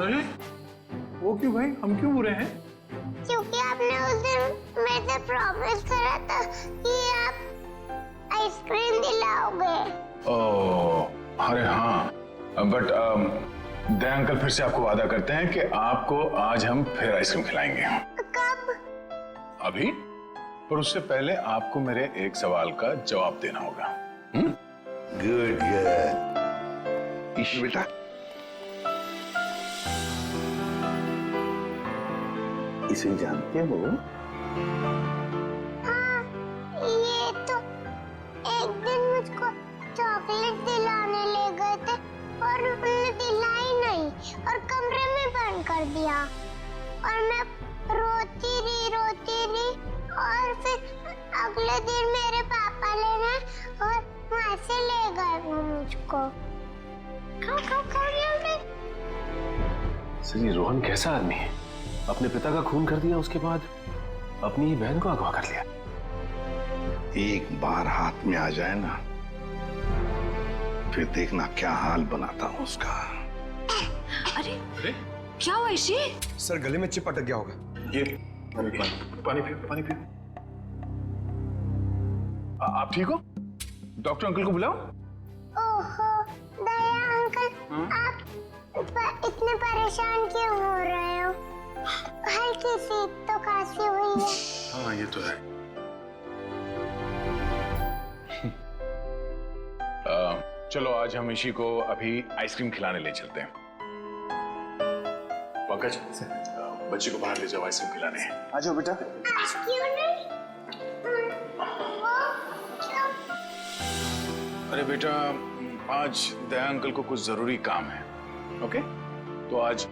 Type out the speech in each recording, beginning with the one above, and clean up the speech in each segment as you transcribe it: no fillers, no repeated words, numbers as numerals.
अरे वो क्यों भाई, हम क्यों बुरे हैं? क्योंकि आपने उस दिन मेरे से प्रॉमिस करा था कि आप आइसक्रीम दिलाओगे। ओह अरे हाँ, बट दया अंकल फिर से आपको वादा करते हैं कि आपको आज हम फिर आइसक्रीम खिलाएंगे। कब? अभी, पर उससे पहले आपको मेरे एक सवाल का जवाब देना होगा। गुड गुड बेटा, इसे जानते हो? हाँ, ये तो एक दिन मुझको चॉकलेट दिलाने ले गए थे और उन्होंने दिलाई नहीं और कमरे में बंद कर दिया और मैं रोती रही और फिर अगले दिन मेरे पापा लेने और वहाँ से ले गए वो मुझको। सर ये रोहन कैसा आदमी है? अपने पिता का खून कर दिया, उसके बाद अपनी ही बहन को अगवा कर लिया। एक बार हाथ में आ जाए ना, फिर देखना क्या हाल बनाता हूँ उसका। अरे क्या हुआ इशी? सर गले में चिप अटक गया होगा। ये पानी पियो। आप ठीक हो? डॉक्टर अंकल को बुलाओ। ओहो दया अंकल, आप इतने परेशान क्यों हो रहे हो? हल्की सी तो खांसी हुई है। हाँ ये तो है। चलो आज हम ईशी को अभी आइसक्रीम खिलाने ले चलते हैं। पंकज बच्ची को बाहर ले जाओ, आइसक्रीम खिलाने। आ जाओ बेटा। क्यों नहीं? वो क्यों? अरे बेटा आज दया अंकल को कुछ जरूरी काम है, ओके? तो आज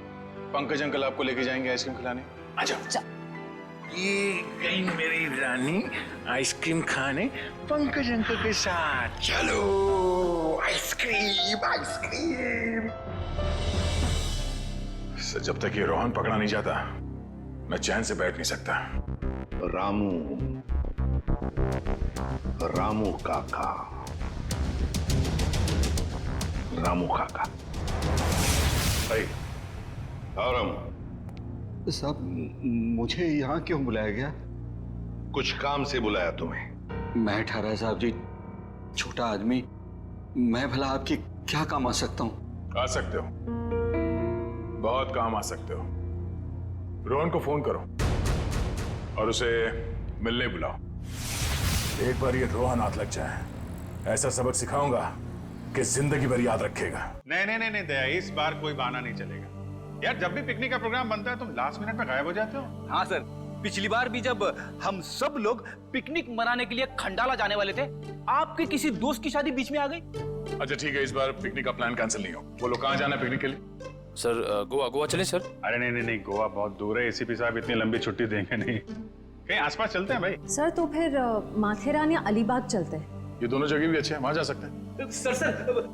पंकज अंकल आपको लेके जाएंगे आइसक्रीम खिलाने। आ जाओ। ये गई मेरी रानी आइसक्रीम खाने पंकज अंकल के साथ। चलो आइसक्रीम। जब तक ये रोहन पकड़ा नहीं जाता मैं चैन से बैठ नहीं सकता। रामू काका। रामू साहब मुझे यहाँ क्यों बुलाया गया? कुछ काम से बुलाया तुम्हें। मैं ठहरा साहब जी, छोटा आदमी, मैं भला आपकी क्या काम आ सकता हूँ? आ सकते हो, बहुत काम आ सकते हो। रोहन को फोन करो और उसे मिलने बुलाओ। एक बार ये रोहन हाथ लग जाए, ऐसा सबक सिखाऊंगा कि जिंदगी भर याद रखेगा। नहीं दया, इस बार कोई बहाना नहीं चलेगा यार। जब भी पिकनिक का प्रोग्राम बनता है तुम लास्ट मिनट में गायब हो जाते हो। हाँ सर, पिछली बार भी जब हम सब लोग पिकनिक मनाने के लिए खंडाला जाने वाले थे, आपके किसी दोस्त की शादी बीच में आ गई। अच्छा ठीक है, इस बार पिकनिक का प्लान कैंसिल नहीं हो। बोलो कहाँ जाना है पिकनिक के लिए? सर गोवा चलें सर? अरे नहीं, गोवा बहुत दूर है। एसीपी साहब इतनी लंबी छुट्टी देंगे नहीं। कहीं आसपास चलते हैं भाई। सर तो फिर माथेरान या अलीबाग चलते हैं। ये दोनों जगह भी अच्छे हैं, वहां जा सकते हैं। सर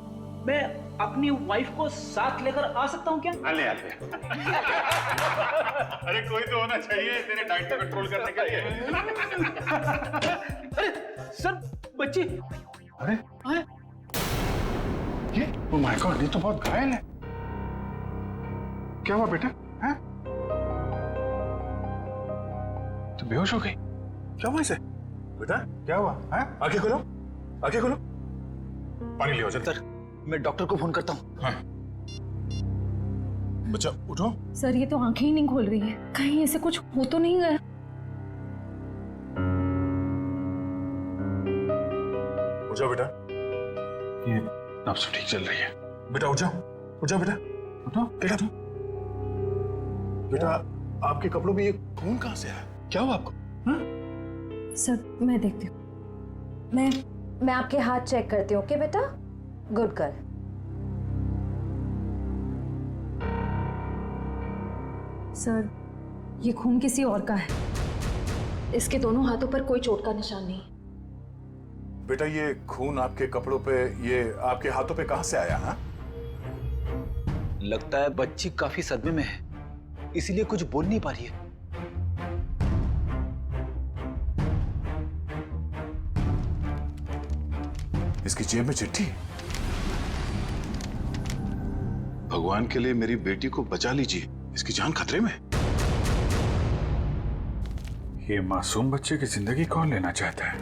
मैं अपनी वाइफ को साथ लेकर आ सकता हूँ क्या? आले। अरे कोई तो होना चाहिए तेरे डाइट पे कंट्रोल करने के लिए। अरे सर बच्ची। अरे ये ओह माय गॉड, ये तो बहुत घायल है। क्या हुआ बेटा? हैं? तो बेहोश हो गई? क्या हुआ इसे? बेटा क्या हुआ? हैं? आंखें खोलो। पानी लियो जल्दी। सर मैं डॉक्टर को फोन करता हूँ। हाँ। बच्चा उठो। सर ये तो आंखें ही नहीं खोल रही है, कहीं ऐसे कुछ हो तो नहीं गया? उठ जाओ बेटा, ये नब्ज ठीक चल रही है। बेटा उठ जाओ बेटा, उठो। बेटा आपके कपड़ों में ये खून कहाँ से आया? क्या हुआ आपको? हाँ? सर मैं देखती हूँ। मैं आपके हाथ चेक करती हूँ। ओके बेटा, गुड गर्ल। सर ये खून किसी और का है, इसके दोनों हाथों पर कोई चोट का निशान नहीं। बेटा ये खून आपके कपड़ों पे, ये आपके हाथों पे कहाँ से आया? हाँ? लगता है बच्ची काफी सदमे में है, इसीलिए कुछ बोल नहीं पा रही है। इसकी जेब में चिट्ठी। भगवान के लिए मेरी बेटी को बचा लीजिए, इसकी जान खतरे में। ये मासूम बच्चे की जिंदगी कौन लेना चाहता है?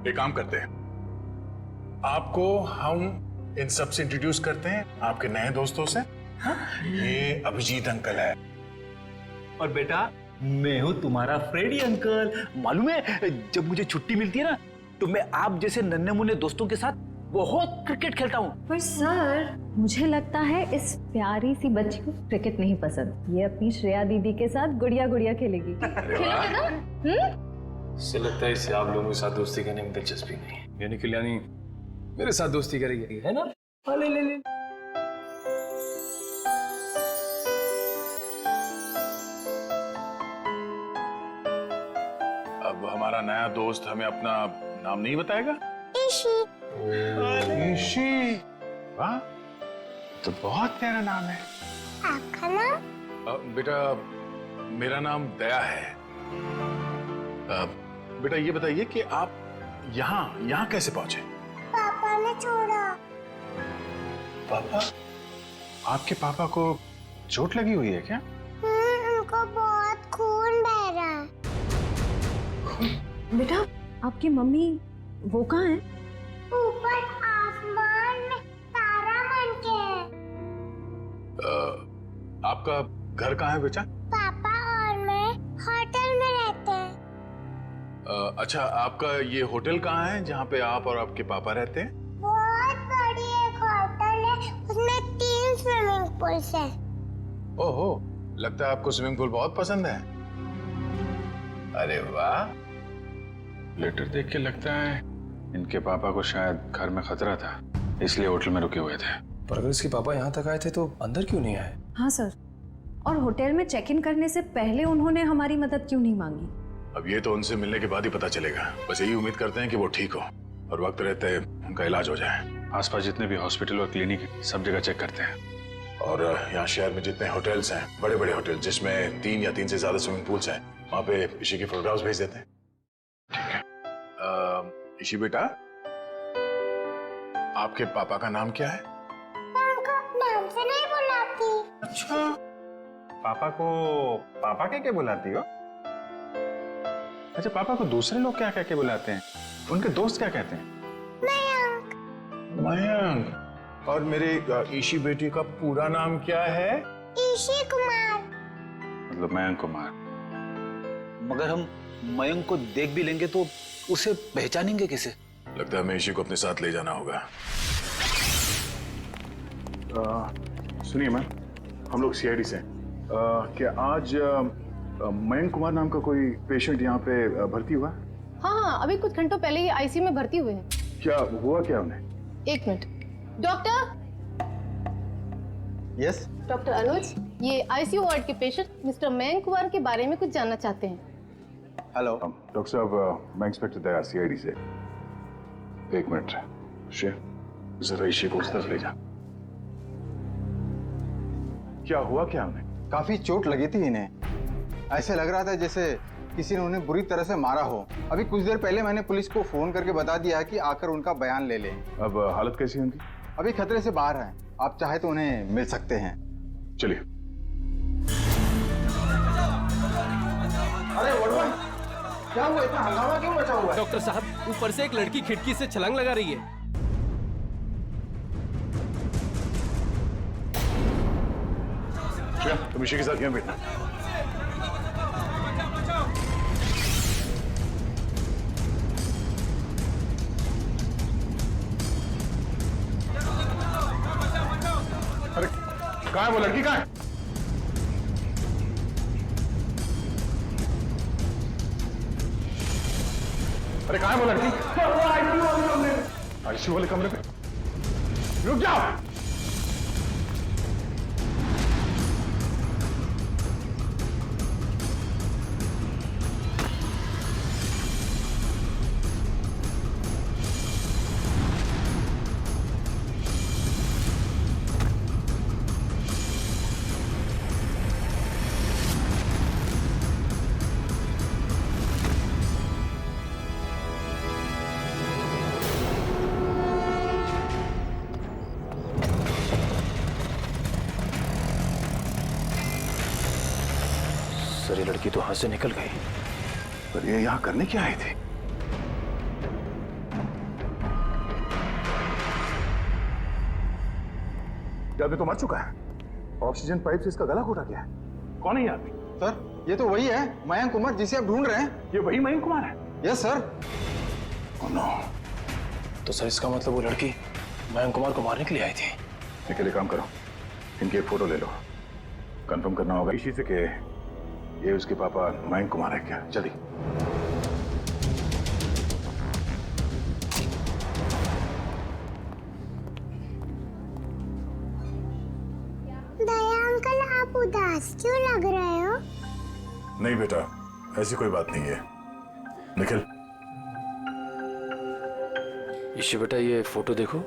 एक काम करते हैं, आपको हम इन सब से इंट्रोड्यूस करते हैं, आपके नए दोस्तों से। ये अभिजीत अंकल है। और बेटा, मैं हूँ तुम्हारा फ्रेडी अंकल। मालूम है, जब मुझे छुट्टी मिलती है ना, तो मैं आप जैसे नन्हे मुन्ने दोस्तों के साथ बहुत क्रिकेट खेलता हूँ। पर सर, मुझे लगता है इस प्यारी सी बच्ची को क्रिकेट नहीं पसंद। ये अपनी श्रेया दीदी के साथ गुड़िया गुड़िया खेलेगी। खेलोगे ना? इससे लगता है इसे आप लोगों के साथ दोस्ती करने में दिलचस्पी नहीं है, यानी कल्याणी मेरे साथ दोस्ती करेगी, है ना? हाँ, ले ले ले। अब हमारा नया दोस्त हमें अपना नाम नहीं बताएगा? ईशी। ईशी, वाह, तो बहुत प्यारा नाम है। आपका नाम? बेटा, मेरा नाम दया है। बेटा ये बताइए कि आप यहाँ कैसे पहुंचे? पापा ने छोड़ा। पापा? आपके पापा को चोट लगी हुई है क्या? उनको बहुत खून बह रहा है। बेटा, आपकी मम्मी वो कहाँ है? ऊपर आसमान में तारा बन के है। आपका घर कहाँ है बेटा? पापा और मैं होटल में रहते हैं। अच्छा, आपका ये होटल कहाँ है जहाँ पे आप और आपके पापा रहते हैं? बहुत बड़ी एक होटल है, उसमें 3 स्विमिंग पूल्स हैं। ओहो, लगता है आपको स्विमिंग पूल बहुत पसंद है। अरे वाह, लेटर देख के लगता है इनके पापा को शायद घर में खतरा था, इसलिए होटल में रुके हुए थे। पर अगर इसके पापा यहाँ तक आए थे तो अंदर क्यों नहीं आए? हाँ सर, और होटल में चेक इन करने से पहले उन्होंने हमारी मदद क्यों नहीं मांगी? अब ये तो उनसे मिलने के बाद ही पता चलेगा। बस यही उम्मीद करते हैं कि वो ठीक हो और वक्त रहते उनका इलाज हो जाए। आसपास जितने भी हॉस्पिटल और क्लिनिक सब जगह चेक करते हैं, और यहाँ शहर में जितने होटल्स हैं, बड़े बड़े होटल जिसमें 3 या 3 से ज्यादा स्विमिंग पूल्स हैं, वहाँ पे ईशी की फोटोग्राफ्स भेज देते हैं। ठीक है। ईशी बेटा, आपके पापा का नाम क्या है? मैं उनको नाम से नहीं बुलाती। अच्छा, पापा को पापा कह के बुलाती हो? अच्छा, पापा को दूसरे लोग क्या कह के बुलाते हैं? उनके दोस्त क्या कहते हैं? मयंक। मयंक। और मेरे ईशी बेटी का पूरा नाम क्या है? ईशी कुमार। मतलब मयंक कुमार। मगर हम मयंक को देख भी लेंगे तो उसे पहचानेंगे कैसे? लगता है हमें ईशी को अपने साथ ले जाना होगा। सुनिए मैम, हम लोग सीआईडी से हैं। क्या आज मयंक कुमार नाम का कोई पेशेंट यहाँ पे भर्ती हुआ? हाँ, अभी कुछ घंटों पहले ही आईसीयू में भर्ती हुए हैं। क्या हुआ क्या उन्हें? 1 मिनट। डॉक्टर। यस। डॉक्टर अनुज, ये आईसीयू वार्ड के पेशेंट मिस्टर मयंक कुमार के बारे में कुछ जानना चाहते हैं। हेलो डॉक्टर साहब, मैं इंस्पेक्टर दया सीआईडी से। 1 मिनट, जरा ईशी को उस तरफ ले जा। क्या हुआ क्या उन्हें? काफी चोट लगी थी इन्हें, ऐसे लग रहा था जैसे किसी ने उन्हें बुरी तरह से मारा हो। अभी कुछ देर पहले मैंने पुलिस को फोन करके बता दिया है कि आकर उनका बयान ले लें। अब हालत कैसी है उनकी? अभी खतरे से बाहर हैं, आप चाहे तो उन्हें मिल सकते हैं। चलिए। अरे वड़वन, क्या हुआ? इतना हंगामा क्यों मचा हुआ है? डॉक्टर साहब, ऊपर से एक लड़की खिड़की से छलांग लगा रही है। तुम ईशी के साथ क्यों बैठना? अरे कहाँ है वो लड़की? कहाँ है? अरे कहाँ है वो लड़की? आईसीयू वाले कमरे पे। रुक जाओ। सर ये लड़की तो हाथ से निकल गई। पर ये यहाँ करने क्या आई थी? आदमी तो मर चुका है। ऑक्सीजन पाइप से इसका गला घोटा गया है। कौन है ये आदमी? सर ये तो वही है मयंक कुमार जिसे आप ढूंढ रहे हैं। ये वही मयंक कुमार है? Yes sir. Oh no. तो सर इसका मतलब वो लड़की मयंक कुमार को मारने के लिए आई थी। निकल, काम करो, इनकी एक फोटो ले लो। कंफर्म करना होगा इसी से कि ये उसके पापा मयंक कुमार है क्या। जल्दी। दया अंकल, आप उदास क्यों लग रहे हो? नहीं बेटा, ऐसी कोई बात नहीं है। निखिल। ईशी बेटा ये फोटो देखो,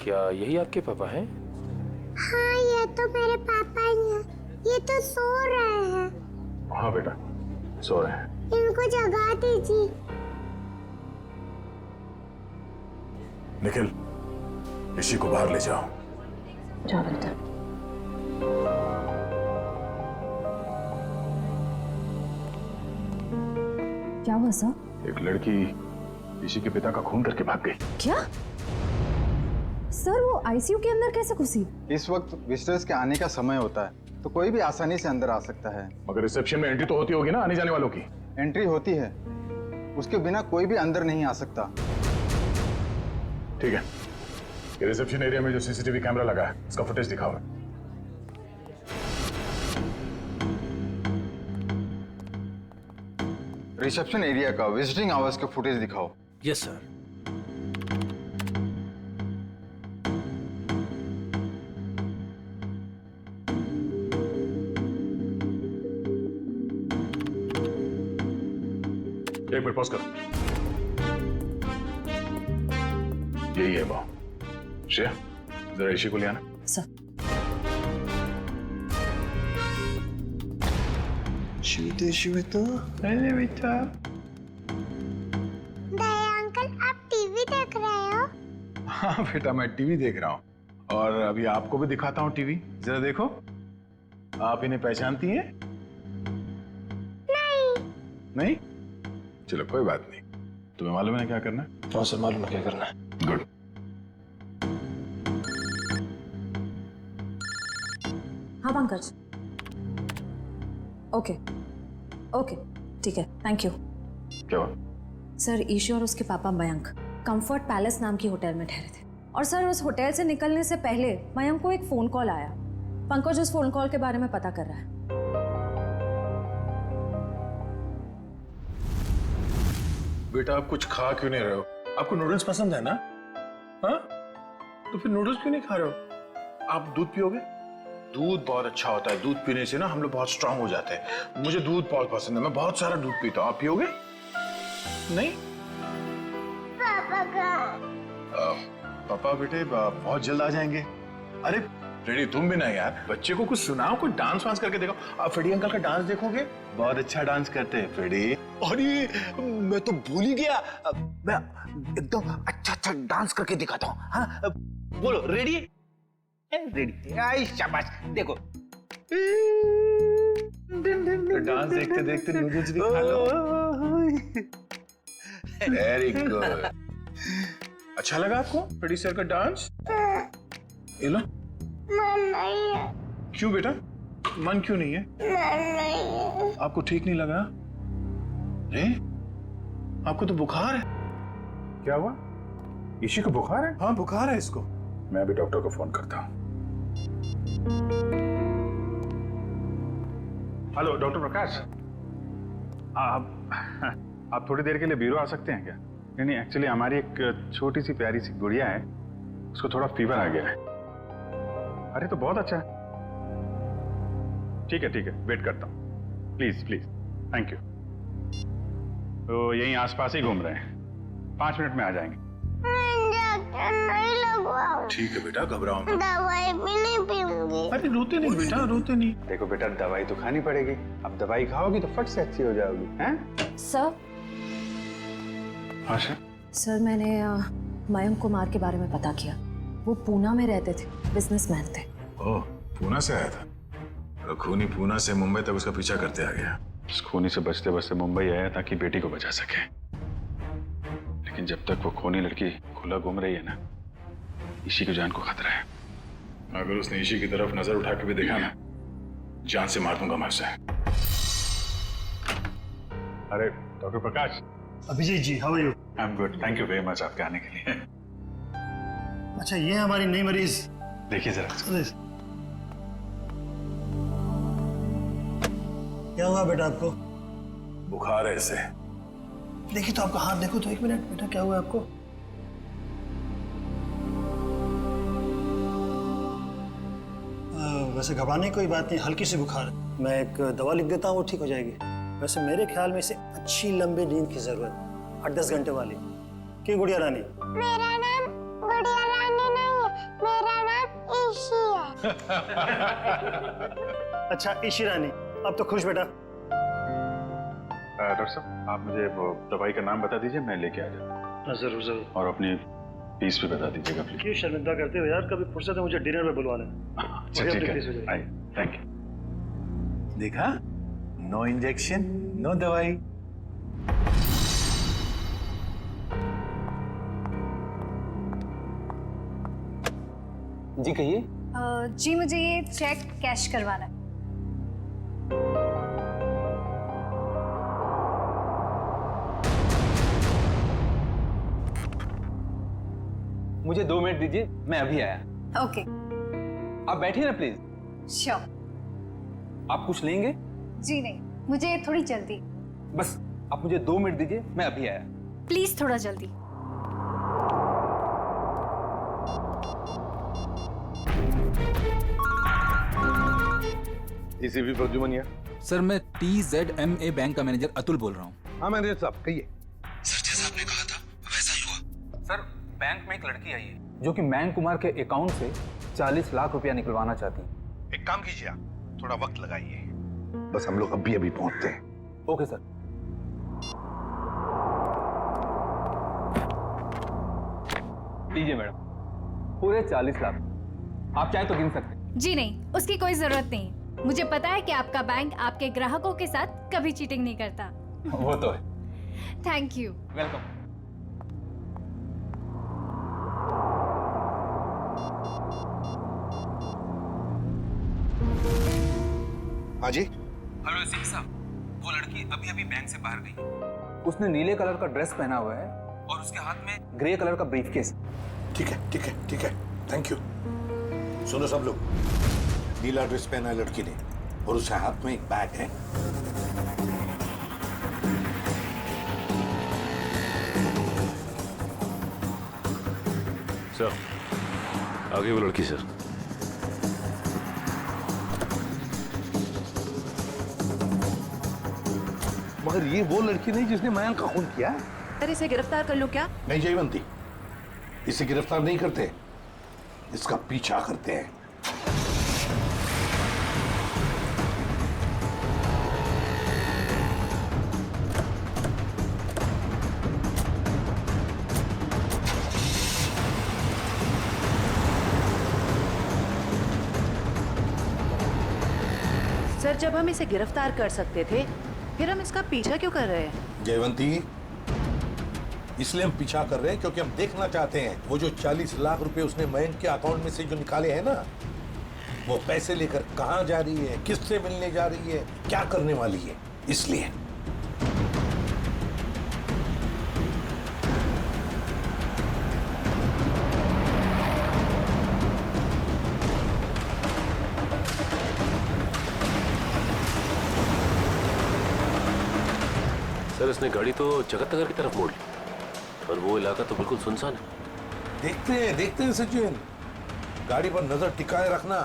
क्या यही आपके पापा हैं? हाँ, ये तो मेरे पापा ही हैं। ये तो सो रहे हैं। हाँ बेटा, सो रहे हैं। इनको जगा दीजिए। निखिल, ईशी को बाहर ले जाओ। जाओ बेटा। क्या हुआ सर? एक लड़की ईशी के पिता का खून करके भाग गई। क्या सर, वो आईसीयू के अंदर कैसे घुसी? इस वक्त विजिटर्स के आने का समय होता है तो कोई भी आसानी से अंदर आ सकता है। मगर रिसेप्शन में एंट्री तो होती होगी ना आने जाने वालों की। एंट्री होती है, उसके बिना कोई भी अंदर नहीं आ सकता। ठीक है, ये रिसेप्शन एरिया में जो सीसीटीवी कैमरा लगा है उसका फुटेज दिखाओ। रिसेप्शन एरिया का विजिटिंग आवर्स का फुटेज दिखाओ। Yes sir. एक मिनट पॉज करो। यही है वो। श्रेया, जरा ईशी को ले आना। सर। दया अंकल, आप टीवी देख रहे हो? हाँ बेटा, मैं टीवी देख रहा हूँ और अभी आपको भी दिखाता हूँ टीवी। जरा देखो, आप इन्हें पहचानती हैं? नहीं? चलो कोई बात नहीं। तुम्हें मालूम है क्या करना है? हाँ सर, मालूम है क्या करना है। गुड। हाँ पंकज। ओके ओके ठीक है, थैंक यू। क्या हुआ? सर ईशी और उसके पापा मयंक कंफर्ट पैलेस नाम की होटल में ठहरे थे और सर उस होटल से निकलने से पहले मयंक को एक फोन कॉल आया। पंकज उस फोन कॉल के बारे में पता कर रहा है। बेटा आप कुछ खा क्यों नहीं रहे हो? आपको नूडल्स पसंद है ना? हाँ, तो फिर नूडल्स क्यों नहीं खा रहे हो? आप दूध पियोगे? दूध बहुत अच्छा होता है। दूध पीने से ना हम लोग बहुत स्ट्रांग हो जाते हैं। मुझे दूध बहुत पसंद है, मैं बहुत सारा दूध पीता हूँ। आप पियोगे? नहीं? पापा कहाँ? पापा बेटे बहुत जल्द आ जाएंगे। अरे फ्रेडी, तुम भी ना यार, बच्चे को कुछ सुनाओ, कुछ डांस वांस करके देखो। आप फ्रेडी अंकल का डांस देखोगे, बहुत अच्छा डांस करते हैं फ्रेडी। अरे मैं तो भूल ही गया, मैं एकदम अच्छा डांस करके दिखाता हूँ। हाँ बोलो, रेडी? रेडी? आई शाबाश, देखो। डांस देखते देखते नूडल्स भी खा लो। Very good. अच्छा लगा आपको फ्रेडी सर का डांस? ये लो। मन नहीं है। क्यों बेटा, मन क्यों नहीं है? मन नहीं है। आपको ठीक नहीं लगा? अरे आपको तो बुखार है। क्या हुआ? ईशी को बुखार है? हाँ बुखार है इसको। मैं अभी डॉक्टर को फोन करता हूँ। हेलो डॉक्टर प्रकाश, आप थोड़ी देर के लिए ब्यूरो आ सकते हैं क्या? नहीं एक्चुअली हमारी एक छोटी सी प्यारी सी गुड़िया है, उसको थोड़ा फीवर आ गया है। अरे तो बहुत अच्छा है। ठीक है वेट करता हूँ। Please please, thank you. तो यहीं आसपास ही घूम रहे हैं, 5 मिनट में आ जाएंगे। नहीं लगवाऊं। ठीक है बेटा, घबराओ मत। दवाई भी नहीं पीऊंगी। अरे रोते नहीं बेटा, रोते नहीं। देखो बेटा, दवाई तो खानी पड़ेगी। अब दवाई खाओगी तो फट से अच्छी हो जाओगी। हैं? सर। हाँ सर मैंने मयंक कुमार के बारे में पता किया। वो पूना में रहते थे, बिजनेसमैन थे। ओह, पूना से आया था? और खूनी पूना से मुंबई तक उसका पीछा करते आ गया। उस खूनी से बचते बचते मुंबई आया ताकि बेटी को बचा सके, लेकिन जब तक वो खूनी लड़की खुला घूम रही है ना, ईशी की जान को खतरा है। अगर उसने ईशी की तरफ नजर उठा के भी देखा ना, जान से मार दूंगा मैं उसे। अरे doctor Prakash. Abhijit ji, how are you? I am good, thank you very much आपके आने के लिए। अच्छा, ये है हमारी नई मरीज। देखिए जरा। क्या हुआ बेटा आपको? बुखार है इसे। देखिए तो आपका हाथ देखो तो, एक मिनट बेटा, क्या हुआ आपको? वैसे घबराने की कोई बात नहीं, हल्की सी बुखार है। मैं एक दवा लिख देता हूँ, वो ठीक हो जाएगी। वैसे मेरे ख्याल में इसे अच्छी लंबी नींद की जरूरत, 8-10 घंटे वाली। क्यों गुड़िया रानी? मेरा नाम गुड़िया रानी नहीं है, मेरा नाम ईशी है। अच्छा ईशी रानी, अब तो खुश बेटा। डॉक्टर साहब, आप मुझे वो दवाई का नाम बता दीजिए, मैं लेके आ जाऊँ। जरूर जरूर। और अपनी फीस भी बता दीजिएगा प्लीज। क्यों शर्मिंदा करते हो यार, कभी फुर्सत है मुझे डिनर में बुलवा लेना। अच्छा ठीक है, आइए, थैंक यू। देखा, नो इंजेक्शन नो दवाई। जी कहिए। जी मुझे ये चेक कैश करवाना है। मुझे 2 मिनट दीजिए, मैं अभी आया। ओके। आप बैठिए ना प्लीज। श्योर। आप कुछ लेंगे? जी नहीं, मुझे थोड़ी जल्दी। बस आप मुझे 2 मिनट दीजिए, मैं अभी आया। प्लीज थोड़ा जल्दी। एसीपी प्रद्युमन। सर मैं TZMA बैंक का मैनेजर अतुल बोल रहा हूँ। हाँ मैनेजर साहब कहिए। सर जैसा आपने कहा था वैसा ही हुआ। सर बैंक में एक लड़की आई है जो कि मयंक कुमार के अकाउंट से 40 लाख रुपया निकलवाना चाहती है। एक काम कीजिए, आप थोड़ा वक्त लगाइए, बस हम लोग अभी अभी पहुंचते हैं। Okay sir. लीजिए मैडम, पूरे 40 लाख। आप चाहे तो गिन सकते हैं। जी नहीं, उसकी कोई जरूरत नहीं। मुझे पता है कि आपका बैंक आपके ग्राहकों के साथ कभी चीटिंग नहीं करता। वो तो है। Thank you. वेलकम। हाँ जी। हेलो एसीपी साहब, वो लड़की अभी अभी बैंक से बाहर गई। उसने नीले कलर का ड्रेस पहना हुआ है और उसके हाथ में ग्रे कलर का ब्रीफकेस। ठीक है ठीक है ठीक है, थैंक यू। सुनो सब लोग, नीला ड्रेस पहना है लड़की ने और उसके हाथ में एक बैग है। सर आगे वो लड़की सर। मगर ये वो लड़की नहीं जिसने मयंक का खून किया। सर इसे गिरफ्तार कर लो क्या? नहीं जयवंती, इसे गिरफ्तार नहीं करते, इसका पीछा करते हैं। सर जब हम इसे गिरफ्तार कर सकते थे फिर हम इसका पीछा क्यों कर रहे हैं? जयवंती, इसलिए हम पीछा कर रहे हैं क्योंकि हम देखना चाहते हैं वो जो 40 लाख रुपए उसने मयंक के अकाउंट में से जो निकाले हैं ना, वो पैसे लेकर कहां जा रही है, किससे मिलने जा रही है, क्या करने वाली है, इसलिए। सर इसने गाड़ी तो जगत नगर की तरफ मोड़ ली और वो इलाका तो बिल्कुल सुनसान है। देखते हैं सचिन, गाड़ी पर नजर टिकाए रखना।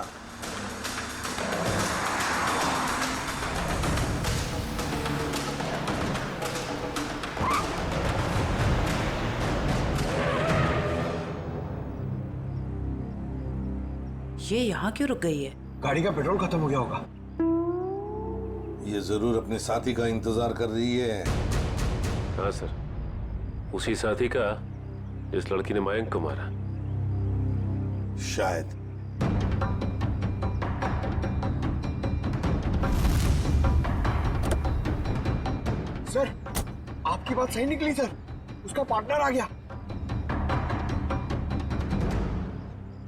ये यहाँ क्यों रुक गई है? गाड़ी का पेट्रोल खत्म हो गया होगा। ये जरूर अपने साथी का इंतजार कर रही है। हाँ सर, उसी साथी का इस लड़की ने मयंक को मारा। शायद। सर, आपकी बात सही निकली सर, उसका पार्टनर आ गया।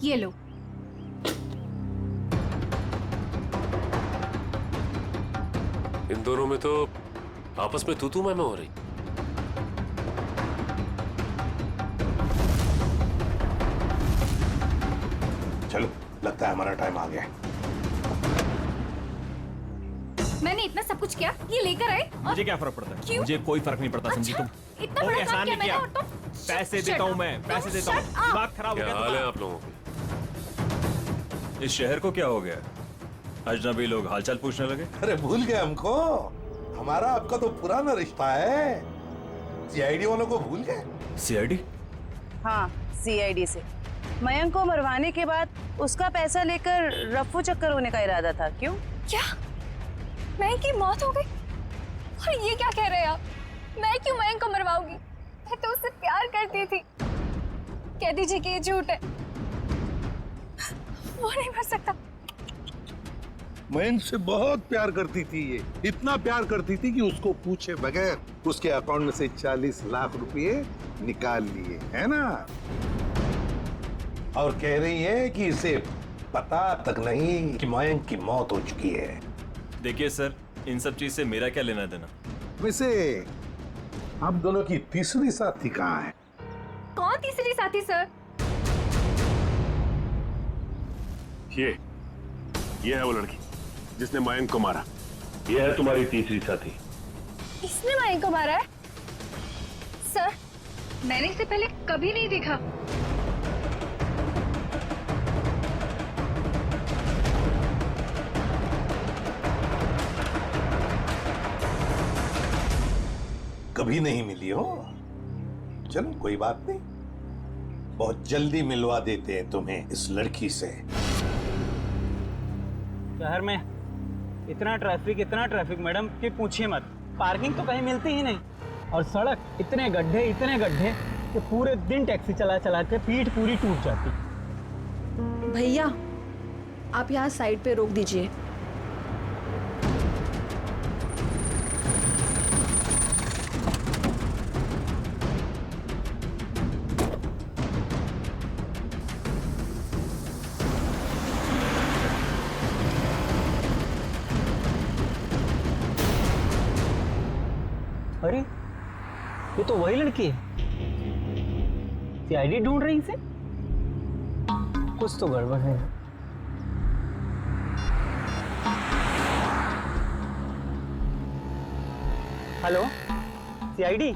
ये लो। इन दोनों में तो आपस में तू मैं हो रही। चलो, लगता है हमारा टाइम आ गया। मैंने इतना सब कुछ किया, ये लेकर आए। मुझे क्या फर्क पड़ता है? क्यों? मुझे कोई फर्क नहीं पड़ता, समझी तुम? इतना बड़ा काम किया मैंने और तुम? पैसे देता हूँ मैं, पैसे देता हूँ। दिमाग खराब हो गया। क्या हाल है आप लोगों के? इस शहर को क्या हो गया? अजनबी लोग हालचाल पूछने लगे। अरे भूल गए हमको? हमारा आपका तो पुराना रिश्ता है। सीआईडी वालों को भूल गए? सीआईडी? हाँ, सीआईडी से मयंक को मरवाने के बाद उसका पैसा लेकर रफू चक्कर होने का इरादा था। क्यों? क्या मयंक की मौत हो गई? और ये क्या कह रहे हैं आप? मैं क्यों मयंक को मरवाऊंगी? मैं तो उससे प्यार करती थी। कह दीजिए कि ये झूठ है। वो नहीं मर सकता। मयंक से बहुत प्यार करती थी ये, इतना प्यार करती थी कि उसको पूछे बगैर उसके अकाउंट में से 40 लाख रुपए निकाल लिए, है ना? और कह रही है कि इसे पता तक नहीं कि मयंक की मौत हो चुकी है। देखिए सर, इन सब चीज से मेरा क्या लेना देना? वैसे आप दोनों की तीसरी साथी कहाँ है? कौन तीसरी साथी सर? ये है वो लड़की जिसने मयंक को मारा। ये है तुम्हारी तीसरी साथी। इसने मयंक को मारा है? सर, मैंने इसे पहले कभी नहीं देखा। कभी नहीं मिली हो? चलो कोई बात नहीं, बहुत जल्दी मिलवा देते हैं तुम्हें इस लड़की से। शहर में इतना ट्रैफिक मैडम कि पूछिए मत। पार्किंग तो कहीं मिलती ही नहीं, और सड़क इतने गड्ढे कि पूरे दिन टैक्सी चला चला के पीठ पूरी टूट जाती। भैया, आप यहाँ साइड पे रोक दीजिए। अरे, ये तो वही लड़की है। सीआईडी ढूंढ रही इसे? कुछ तो गड़बड़ है। Hello, CID?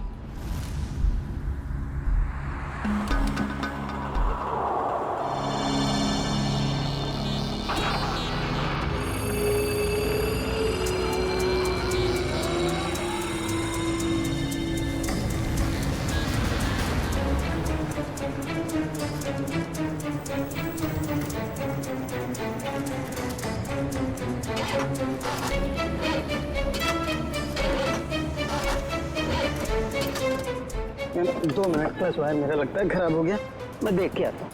दो मिनट बस वायर मेरा लगता है खराब हो गया, मैं देख के आता हूँ।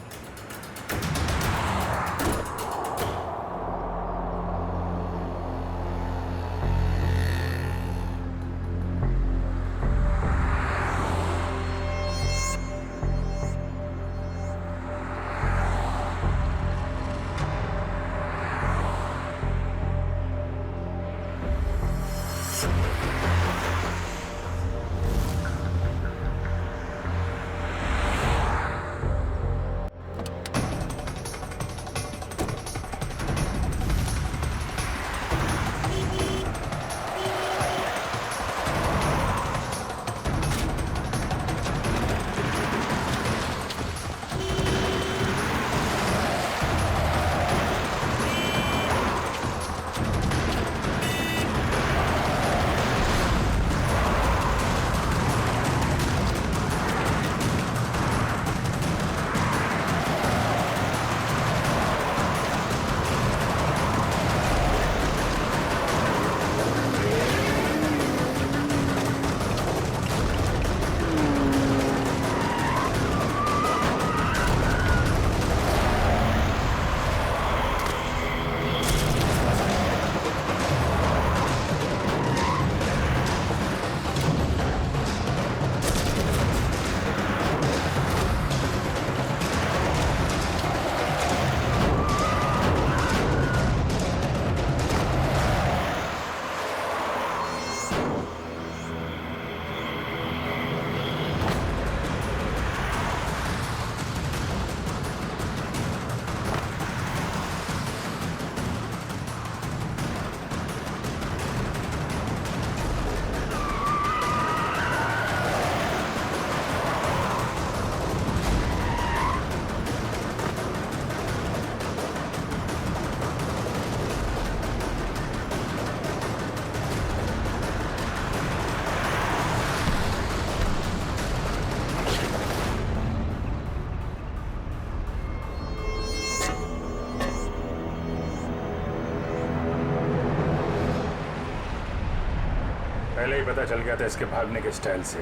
ही पता चल गया था इसके भागने के स्टाइल से।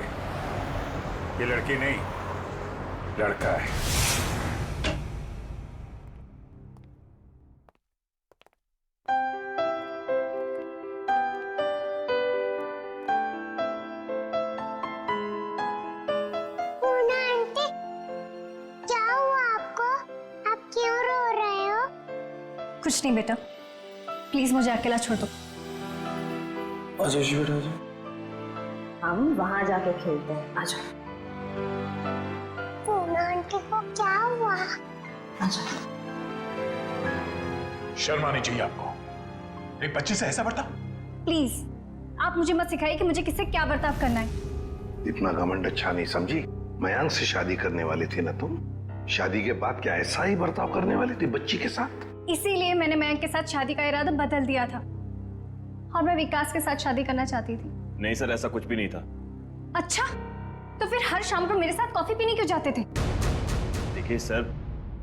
ये लड़की नहीं, लड़का है। पूना आंटी, क्या हुआ आपको? आप क्यों रो रहे हो? कुछ नहीं बेटा, प्लीज मुझे अकेला छोड़ दो। आजा जी बेटा आजा। हम वहां जाके खेलते हैं, आ जाओ। पूना आंटी को क्या हुआ? आ जाओ। शर्म आनी चाहिए आपको, एक बच्चे से ऐसा बर्ताव। प्लीज आप मुझे मत सिखाइए कि मुझे किससे क्या बर्ताव करना है। इतना घमंड अच्छा नहीं समझी। मयांक से शादी करने वाली थी ना तुम? शादी के बाद क्या ऐसा ही बर्ताव करने वाली थी बच्ची के साथ? इसीलिए मैंने मयंक के साथ शादी का इरादा बदल दिया था और मैं विकास के साथ शादी करना चाहती थी। नहीं सर, ऐसा कुछ भी नहीं था। अच्छा, तो फिर हर शाम को मेरे साथ कॉफी पीने क्यों जाते थे? देखिए सर,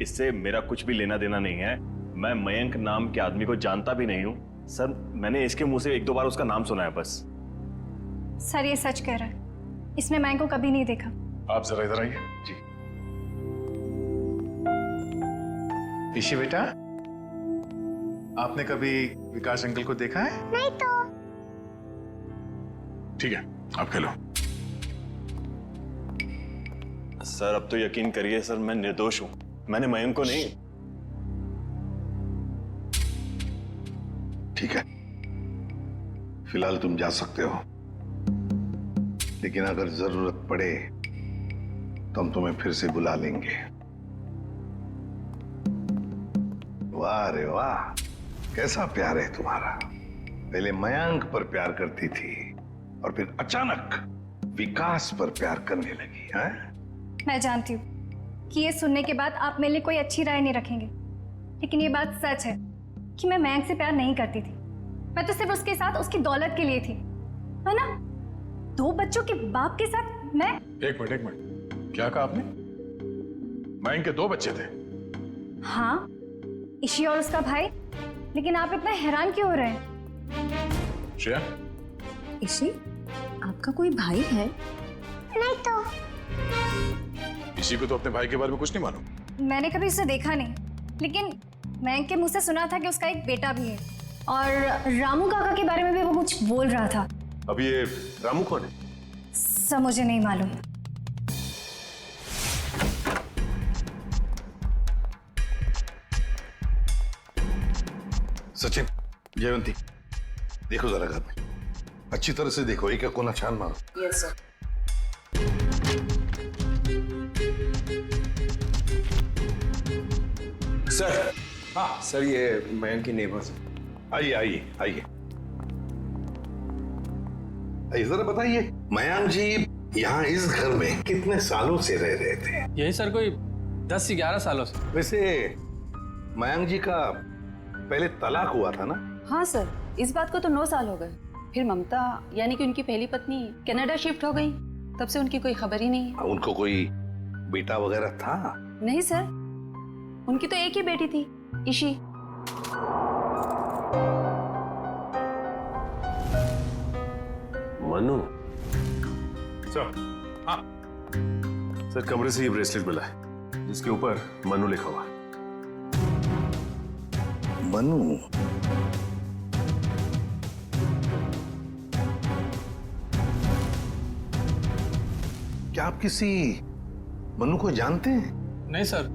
इससे मेरा कुछ भी लेना देना नहीं है। मैं मयंक नाम के आदमी को जानता भी नहीं हूँ सर। मैंने इसके मुंह से 1-2 बार उसका नाम सुना है बस। सर ये सच कह रहा है, इसमें मयंक को कभी नहीं देखा। आप जरा इधर आइए जी। ईशी बेटा, आपने कभी विकास अंकल को देखा है? नहीं तो। ठीक है, आप खेलो। सर अब तो यकीन करिए सर, मैं निर्दोष हूँ। मैंने मयंक को नहीं। ठीक है, फिलहाल तुम जा सकते हो, लेकिन अगर जरूरत पड़े तो हम तुम्हें फिर से बुला लेंगे। वाह रे वाह, कैसा प्यार है तुम्हारा। पहले मयंक पर प्यार करती थी और फिर अचानक विकास पर प्यार करने लगी है? मैं जानती हूँ कि ये सुनने के बाद आप मेरे लिए कोई अच्छी राय नहीं रखेंगे, लेकिन ये बात सच है कि मैं मयंक से प्यार नहीं करती थी। मैं तो सिर्फ उसके साथ उसकी दौलत के लिए थी, है ना? 2 बच्चों के बाप के साथ मैं। एक मिनट, क्या कहा आपने? मयंक के 2 बच्चे थे? हाँ, ईशी और उसका भाई। लेकिन आप इतना हैरान क्यों हो रहे हैं? श्रेया, ईशी, आपका कोई भाई है? नहीं तो। इसी को तो अपने भाई के बारे में कुछ नहीं मालूम। मैंने कभी उसे देखा नहीं, लेकिन मयंक के मुंह से सुना था कि उसका एक बेटा भी है और रामू काका के बारे में भी वो कुछ बोल रहा था। अब ये रामू कौन है? सब मुझे नहीं मालूम। सचिन, जयवंती, देखो जरा घर में अच्छी तरह से देखो, एक कोना छान मारो। Yes sir. सर, हाँ सर, ये मयंक की नेबर्स। आइए आइए आइए, जरा बताइए, मयंक जी यहाँ इस घर में कितने सालों से रह रहे थे? यही सर कोई 10 से 11 सालों से। वैसे मयंक जी का पहले तलाक हुआ था ना? हाँ सर, इस बात को तो 9 साल हो गए। फिर ममता यानी कि उनकी पहली पत्नी कनाडा शिफ्ट हो गई, तब से उनकी कोई खबर ही नहीं है। उनको कोई बेटा वगैरह था? नहीं सर, उनकी तो एक ही बेटी थी, ईशी। मनु सर। हाँ सर, कमरे से ये ब्रेसलेट मिला है जिसके ऊपर मनु लिखा हुआ है। मनु? क्या आप किसी मनु को जानते हैं? नहीं सर,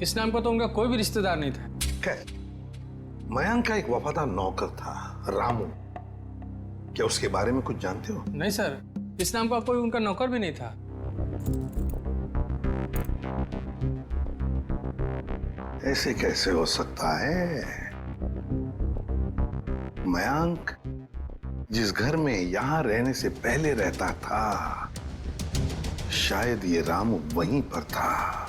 इस नाम का तो उनका कोई भी रिश्तेदार नहीं था। खैर, मयंक का एक वफादार नौकर था, रामू। क्या उसके बारे में कुछ जानते हो? नहीं सर, इस नाम का कोई उनका नौकर भी नहीं था। ऐसे कैसे हो सकता है? मयंक जिस घर में यहां रहने से पहले रहता था, शायद ये रामू वहीं पर था।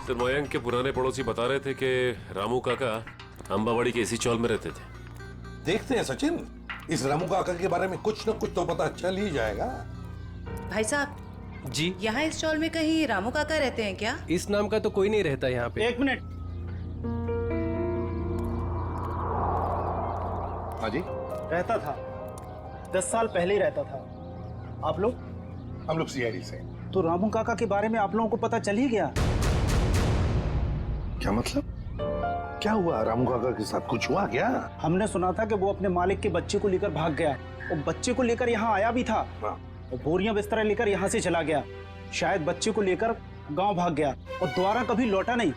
सर, मयंक के पुराने पड़ोसी बता रहे थे कि रामू काका अंबावाड़ी के इसी चौल में रहते थे। देखते हैं सचिन, इस रामू काका के बारे में कुछ न कुछ तो पता चल ही जाएगा। भाई साहब जी, यहाँ इस चौल में कहीं रामू काका रहते हैं क्या? इस नाम का तो कोई नहीं रहता यहाँ पे। 1 मिनट। हाँ जी, रहता था, 10 साल पहले ही रहता था। आप लोग? हम लोग सीआईडी से। तो रामू काका के बारे में आप लोगों को पता चल ही गया? क्या मतलब? क्या हुआ रामू काका के साथ? कुछ हुआ क्या? हमने सुना था कि वो अपने मालिक के बच्चे को लेकर भाग गया है और बच्चे को लेकर यहाँ आया भी था और बोरियां बिस्तर लेकर यहाँ से चला गया। शायद बच्चे को लेकर गांव भाग गया और दोबारा कभी लौटा नहीं।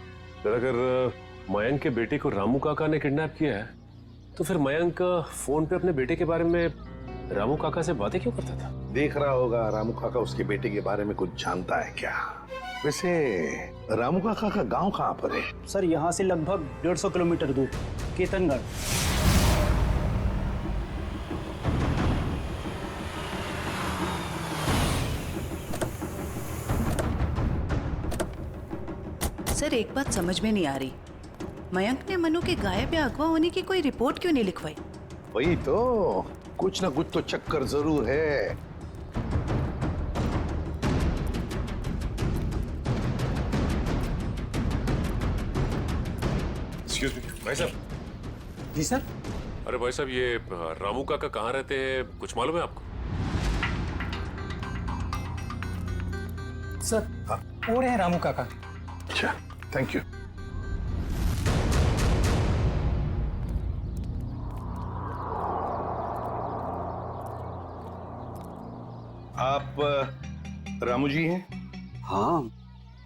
अगर मयंक के बेटे को रामू काका ने किडनैप किया है तो फिर मयंक फोन पे अपने बेटे के बारे में रामू काका से बातें क्यों करता था? देख रहा होगा रामू काका उसके बेटे के बारे में कुछ जानता है क्या? वैसे रामू काका का गांव कहाँ पर है? सर यहाँ से लगभग 150 किलोमीटर दूर, केतनगढ़। सर एक बात समझ में नहीं आ रही, मयंक ने मनु के गायब या अगवा होने की कोई रिपोर्ट क्यों नहीं लिखवाई? वही तो, कुछ ना कुछ तो चक्कर जरूर है। एक्सक्यूज मी भाई साहब। जी सर। अरे भाई साहब, ये रामू काका कहाँ रहते हैं, कुछ मालूम है आपको? सर वो रहे रामू काका। अच्छा, थैंक यू। आप रामू जी हैं? हाँ,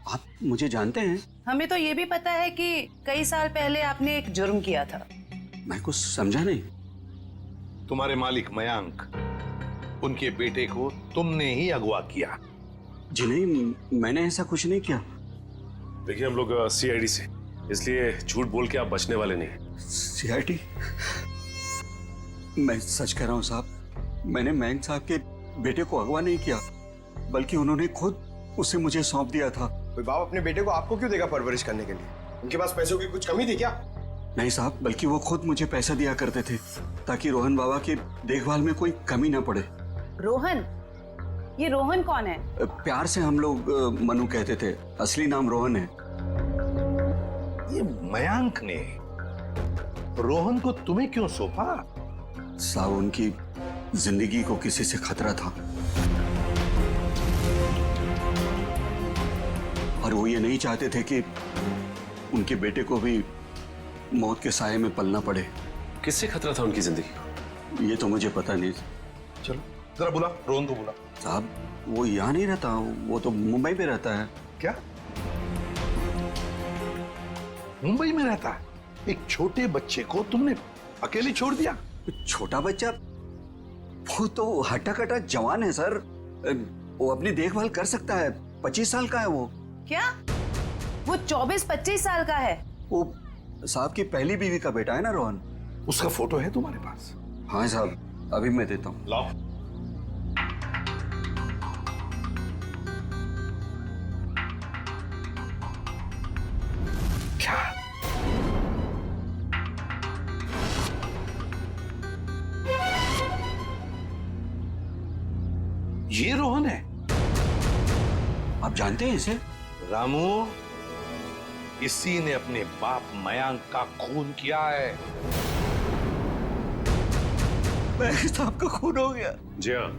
आप मुझे जानते हैं? हमें तो ये भी पता है कि कई साल पहले आपने एक जुर्म किया था। मैं कुछ समझा नहीं। तुम्हारे मालिक मयंक, उनके बेटे को तुमने ही अगवा किया। जी नहीं, मैंने ऐसा कुछ नहीं किया। देखिए हम लोग सीआईडी से, इसलिए झूठ बोल के आप बचने वाले नहीं। सीआईडी? मैं सच कह रहा हूँ साहब, मैंने मयंक साहब के बेटे को अगवा नहीं किया, बल्कि उन्होंने खुद उसे मुझे सौंप दिया था। कोई बाप अपने बेटे को आपको क्यों देगा परवरिश करने के लिए? उनके पास पैसों की कुछ कमी थी क्या? नहीं साहब, बल्कि वो खुद मुझे पैसा दिया करते थे ताकि रोहन बाबा की देखभाल में कोई कमी ना पड़े। रोहन? ये रोहन कौन है? प्यार से हम लोग मनु कहते थे, असली नाम रोहन है। ये मयंक ने रोहन को तुम्हें क्यों सौंपा? साहब उनकी जिंदगी को किसी से खतरा था और वो ये नहीं चाहते थे कि उनके बेटे को भी मौत के साये में पलना पड़े। किससे खतरा था उनकी जिंदगी को? ये तो मुझे पता नहीं। चलो जरा बुला, रोहन को बुला। साहब वो यहाँ नहीं रहता, वो तो मुंबई में रहता है। क्या मुंबई में रहता है? एक छोटे बच्चे को तुमने अकेले छोड़ दिया? छोटा बच्चा? वो तो हट्टा कट्टा जवान है सर, वो अपनी देखभाल कर सकता है। 25 साल का है वो। क्या? वो 24-25 साल का है? वो साहब की पहली बीवी का बेटा है ना रोहन। उसका फोटो है तुम्हारे पास? हाँ साहब, अभी मैं देता हूँ। लाओ। क्या? ये रोहन है? आप जानते हैं इसे? रामू, इसी ने अपने बाप मयंक का खून किया है। मयंक साहब का खून हो गया? जी हाँ,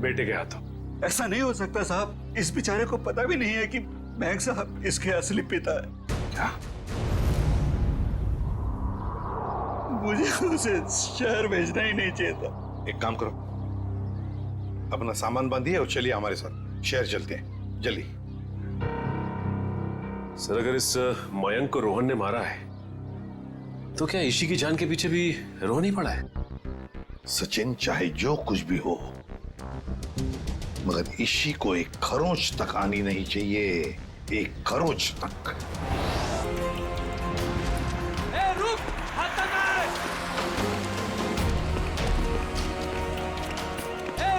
बेटे के हाथों। ऐसा नहीं हो सकता साहब, इस बेचारे को पता भी नहीं है कि मयंक साहब इसके असली पिता है। क्या? मुझे उसे शहर भेजना ही नहीं चाहिए था। एक काम करो, अपना सामान बांधिए और चलिए हमारे साथ, शहर चलते हैं जल्दी। सर अगर इस मयंक को रोहन ने मारा है तो क्या ईशी की जान के पीछे भी रोहन ही पड़ा है? सचिन, चाहे जो कुछ भी हो, मगर ईशी को एक खरोंच तक आनी नहीं चाहिए, एक खरोंच तक। रुक, हाथ लगाए।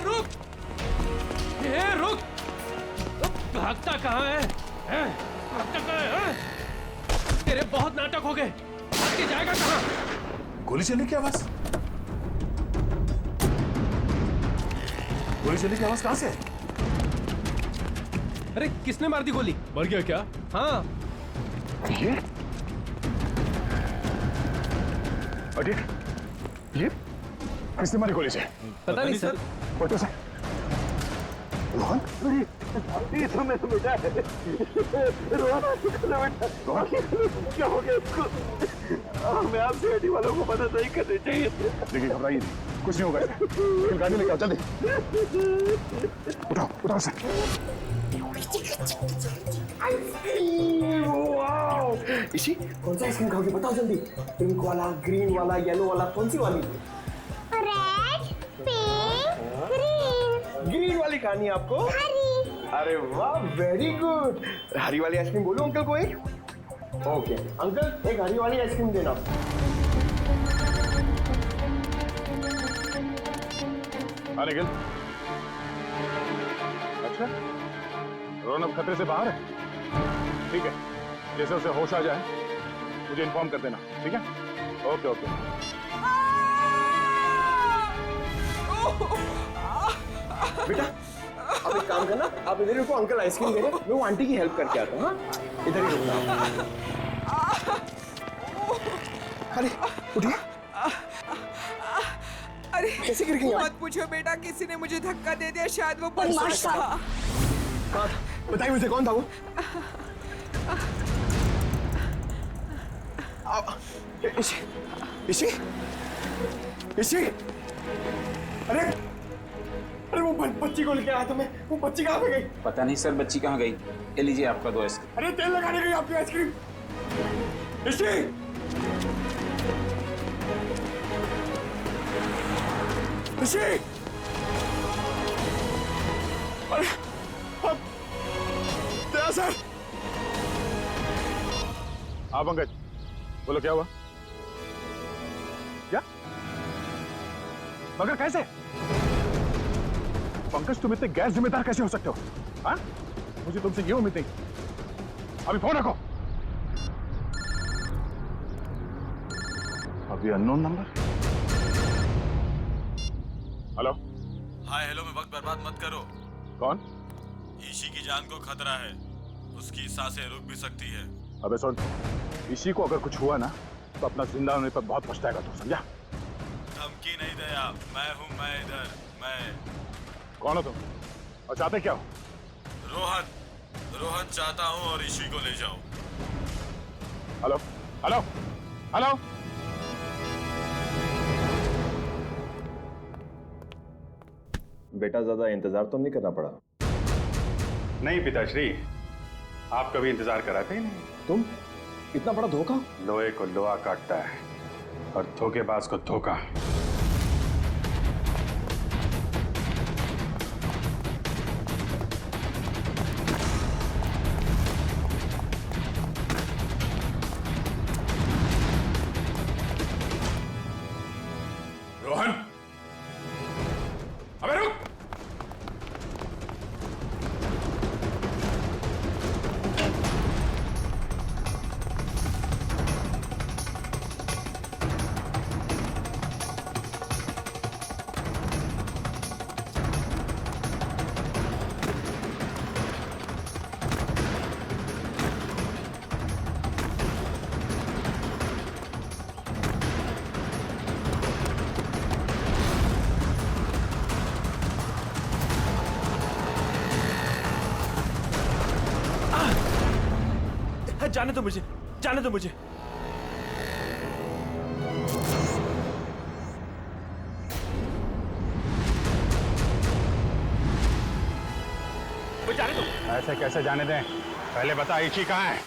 रुक, रुक, भागता कहाँ है? भागता कहाँ है? तेरे बहुत नाटक हो गए, भाग के जाएगा कहाँ? गोली चलने की आवाज? गोली चलने की आवाज कहां से? अरे किसने मार दी गोली? मर गया क्या? हाँ। ये किसने मारी गोली से? पता नहीं सर। फोटो से रोहन, ये तो मैं बेटा रोहन क्या हो गया इसको? हमें आप सीआईडी वालों को मदद नहीं करनी चाहिए। देखिए घबराइए नहीं, कुछ नहीं होगा इसे। गाड़ी लेके आओ जल्दी। उठाओ उठाओ सर। इसी कौन सा आइसक्रीम खाओगे बताओ जल्दी। पिंक वाला, ग्रीन वाला, येलो वाला, कौन सी वाली? Red, pink, green. ग्रीन वाली खानी है आपको? हरी। अरे वाह, वेरी गुड। हरी वाली आइसक्रीम बोलो अंकल को एक। ओके अंकल, एक हरी वाली आइसक्रीम देना। हाँ निखिल। अच्छा, रोहन अब खतरे से बाहर है? ठीक है, जैसे उसे होश आ जाए मुझे इन्फॉर्म कर देना, ठीक है? Okay okay. बेटा आप एक काम करना, आप इधर रुको, अंकल आइसक्रीम दे रहे हैं, मैं वो आंटी की हेल्प करके आता हूँ। हाँ इधर ही रुकना। अरे उठिए। अरे कैसे गिर गई आप? मत पूछो बेटा, किसी ने मुझे धक्का दे दिया, शायद वो बदमाश था। कहाँ था? बताइए मुझे कौन था वो? इसी अरे अरे वो बच्ची को लेके आया था मैं, वो बच्ची कहाँ पे गई? पता नहीं सर, बच्ची कहाँ गई। ये लीजिए आपका 2 आइसक्रीम। अरे तेल लगाने गई आपकी आइसक्रीम। इसी अरे दया सर। हाँ पंकज, बोलो क्या हुआ? क्या? मगर कैसे? पंकज तुम इतने गैर जिम्मेदार कैसे हो सकते हो? हाँ? मुझे तुमसे ये उम्मीद नहीं। अभी फोन रखो। अभी unknown number. Hello. Hi hello में वक्त बर्बाद मत करो। कौन? ईशी की जान को खतरा है, उसकी सांसें रुक भी सकती है। अबे सुन, इसी को अगर कुछ हुआ ना तो अपना जिंदा होने पर बहुत पछताएगा तू, समझा? धमकी नहीं दया, मैं हूँ, मैं इधर, मैं। कौन हो तुम और चाहते क्या हो? रोहन चाहता हूँ और ईशी को ले जाओ। Hello hello hello. बेटा ज्यादा इंतजार तो नहीं करना पड़ा? नहीं पिताश्री, आप कभी इंतजार कराते ही नहीं। तुम इतना बड़ा धोखा? लोहे को लोहा काटता है और धोखेबाज को धोखा। रोहन, अबे रुक। जाने दो मुझे, जाने दो मुझे। जाने दो। ऐसे कैसे जाने दें? पहले बता ईशी कहाँ है?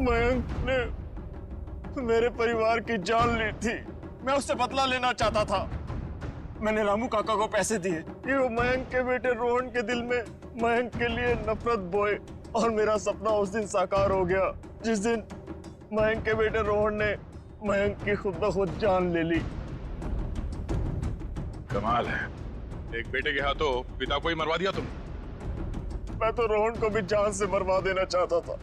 मयंक ने मेरे परिवार की जान ली थी। मैं उससे बदला लेना चाहता था। मैंने रामू काका को पैसे दिए कि वो मयंक के बेटे रोहन के दिल में मयंक के लिए नफरत बोए, और मेरा सपना उस दिन साकार हो गया जिस दिन मयंक के बेटे रोहन ने मयंक की खुद ब खुद जान ले ली। कमाल है, एक बेटे के हाथों पिता को ही मरवा दिया तुम। मैं तो रोहन को भी जान से मरवा देना चाहता था,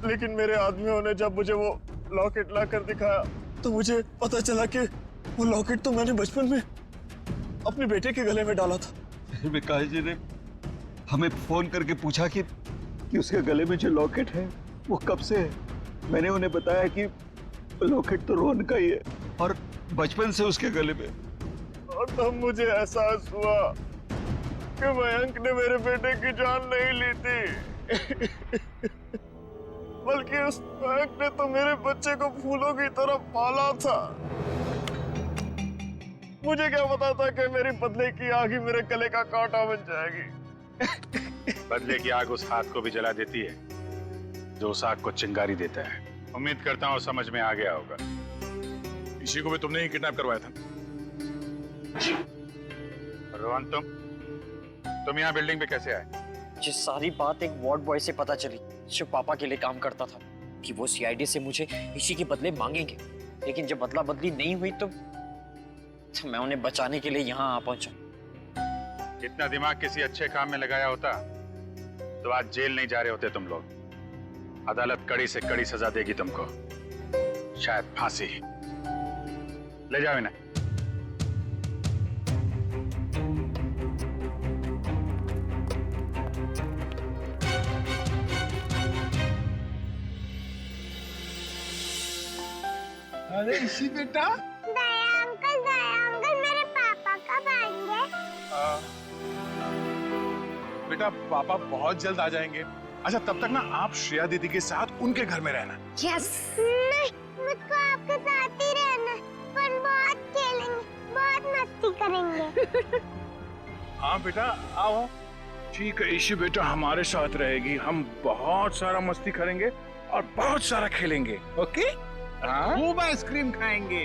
लेकिन मेरे आदमियों ने जब मुझे वो लॉकेट लाकर दिखाया तो मुझे पता चला कि वो लॉकेट तो मैंने बचपन में अपने बेटे के गले में डाला था। विकास जी ने हमें फोन करके पूछा कि उसके गले में जो लॉकेट है वो कब से है। मैंने उन्हें बताया कि लॉकेट तो रोहन का ही है और बचपन से उसके गले में। और तब मुझे एहसास हुआ कि मयंक ने मेरे बेटे की जान नहीं ली थी, बल्कि उस मयंक ने तो मेरे बच्चे को फूलों की तरह पाला था। मुझे क्या पता था कि मेरी बदले की आग ही मेरे गले का कांटा बन जाएगी। बदले की आग उस हाथ को भी जला देती है जो उस आग को चिंगारी देता है। उम्मीद करता हूँ समझ में आ गया होगा। इसी को भी तुमने ही किडनैप करवाया था। रोहन, तुम यहाँ बिल्डिंग पे कैसे आए? ये सारी बात एक वार्ड बॉय से पता चली जो पापा के लिए काम करता था, कि वो सीआईडी से मुझे इसी के बदले मांगेंगे। लेकिन जब बदला बदली नहीं हुई तो मैं उन्हें बचाने के लिए यहाँ आ पहुंचा। इतना दिमाग किसी अच्छे काम में लगाया होता तो आज जेल नहीं जा रहे होते तुम लोग। अदालत कड़ी से कड़ी सजा देगी तुमको, शायद फांसी। ले जाओ इन्हें। अरे इसी बेटा, दया अंकल मेरे पापा कब आएंगे? बेटा पापा बहुत जल्द आ जाएंगे। अच्छा तब तक ना आप श्रेया दीदी के साथ उनके घर में रहना। यस। नहीं, मुझको आपके साथ ही रहना, पर बहुत खेलेंगे, बहुत मस्ती करेंगे। हाँ बेटा आओ। ठीक है ईशी बेटा हमारे साथ रहेगी, हम बहुत सारा मस्ती करेंगे और बहुत सारा खेलेंगे। ओके? खूब आइसक्रीम खाएंगे।